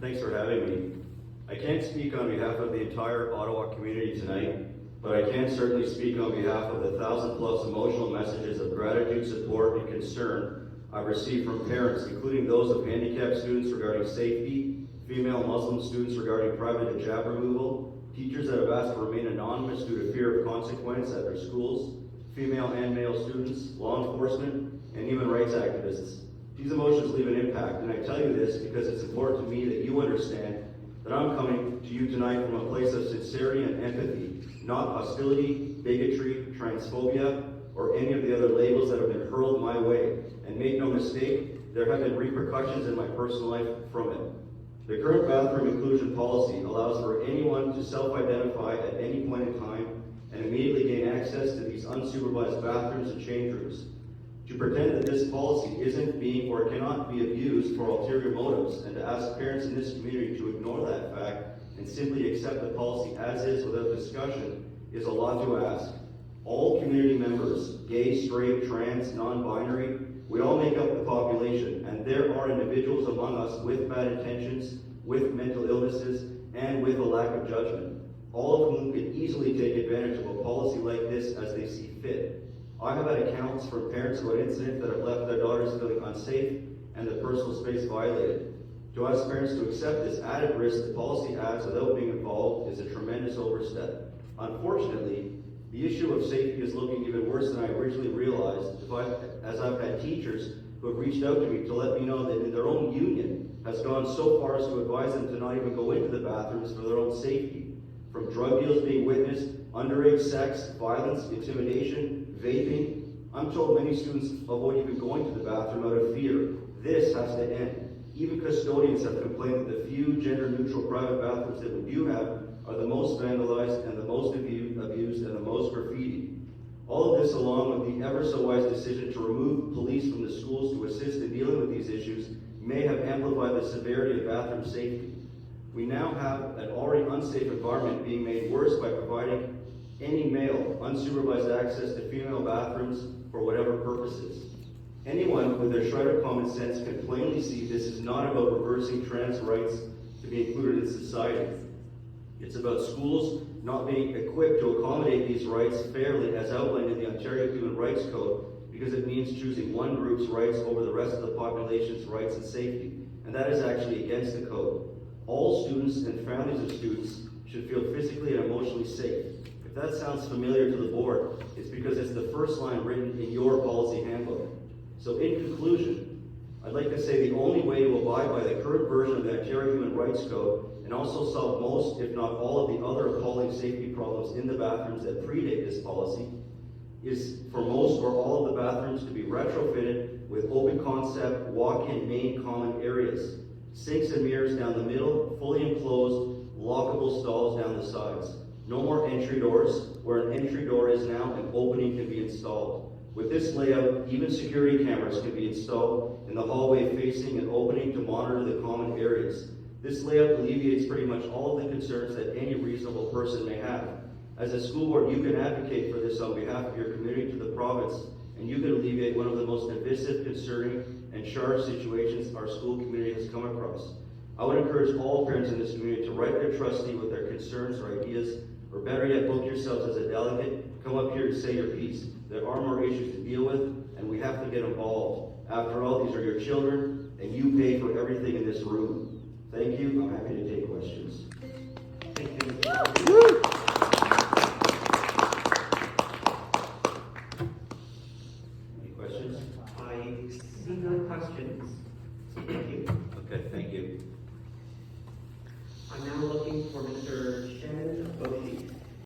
Thanks for having me. I can't speak on behalf of the entire Ottawa community tonight, but I can certainly speak on behalf of the 1,000+ emotional messages of gratitude, support, and concern I've received from parents, including those of handicapped students regarding safety, female Muslim students regarding private hijab removal, teachers that have asked to remain anonymous due to fear of consequence at their schools, female and male students, law enforcement, and human rights activists. These emotions leave an impact, and I tell you this because it's important to me that you understand that I'm coming to you tonight from a place of sincerity and empathy, not hostility, bigotry, transphobia, or any of the other labels that have been hurled my way. And make no mistake, there have been repercussions in my personal life from it. The current bathroom inclusion policy allows for anyone to self-identify at any point in time and immediately gain access to these unsupervised bathrooms and change rooms. To pretend that this policy isn't being or cannot be abused for ulterior motives, and to ask parents in this community to ignore that fact and simply accept the policy as is without discussion is a lot to ask. All community members, gay, straight, trans, non-binary, we all make up the population, and there are individuals among us with bad intentions, with mental illnesses, and with a lack of judgment, all of whom could easily take advantage of a policy like this as they see fit. I have had accounts from parents about incidents that have left their daughters feeling unsafe and their personal space violated. To ask parents to accept this added risk the policy adds without being involved is a tremendous overstep. Unfortunately, the issue of safety is looking even worse than I originally realized, as I've had teachers who have reached out to me to let me know that in their own union has gone so far as to advise them to not even go into the bathrooms for their own safety. From drug deals being witnessed, underage sex, violence, intimidation, vaping. I'm told many students avoid even going to the bathroom out of fear. This has to end. Even custodians have complained that the few gender-neutral private bathrooms that we do have are the most vandalized and the most abused and the most graffiti. All of this, along with the ever-so-wise decision to remove police from the schools to assist in dealing with these issues, may have amplified the severity of bathroom safety. We now have an already unsafe environment being made worse by providing any male unsupervised access to female bathrooms for whatever purposes. Anyone with their shred of common sense can plainly see this is not about reversing trans rights to be included in society. It's about schools not being equipped to accommodate these rights fairly as outlined in the Ontario Human Rights Code, because it means choosing one group's rights over the rest of the population's rights and safety, and that is actually against the code. All students and families of students should feel physically and emotionally safe. If that sounds familiar to the board, it's because it's the first line written in your policy handbook. So in conclusion, I'd like to say the only way to abide by the current version of the Ontario Human Rights Code and also solve most, if not all, of the other appalling safety problems in the bathrooms that predate this policy is for most or all of the bathrooms to be retrofitted with open concept, walk-in main common areas, sinks and mirrors down the middle, fully enclosed, lockable stalls down the sides. No more entry doors. Where an entry door is now, an opening can be installed. With this layout, even security cameras can be installed in the hallway facing an opening to monitor the common areas. This layout alleviates pretty much all of the concerns that any reasonable person may have. As a school board, you can advocate for this on behalf of your community to the province, and you can alleviate one of the most divisive, concerning, and sharp situations our school community has come across. I would encourage all parents in this community to write their trustee with their concerns or ideas, or better yet, book yourselves as a delegate, come up here and say your piece. There are more issues to deal with, and we have to get involved. After all, these are your children, and you pay for everything in this room. Thank you. I'm happy to take questions. Any questions? I see no questions. Thank you. Okay, thank you. I'm now looking for Mr. Shannon Boshi.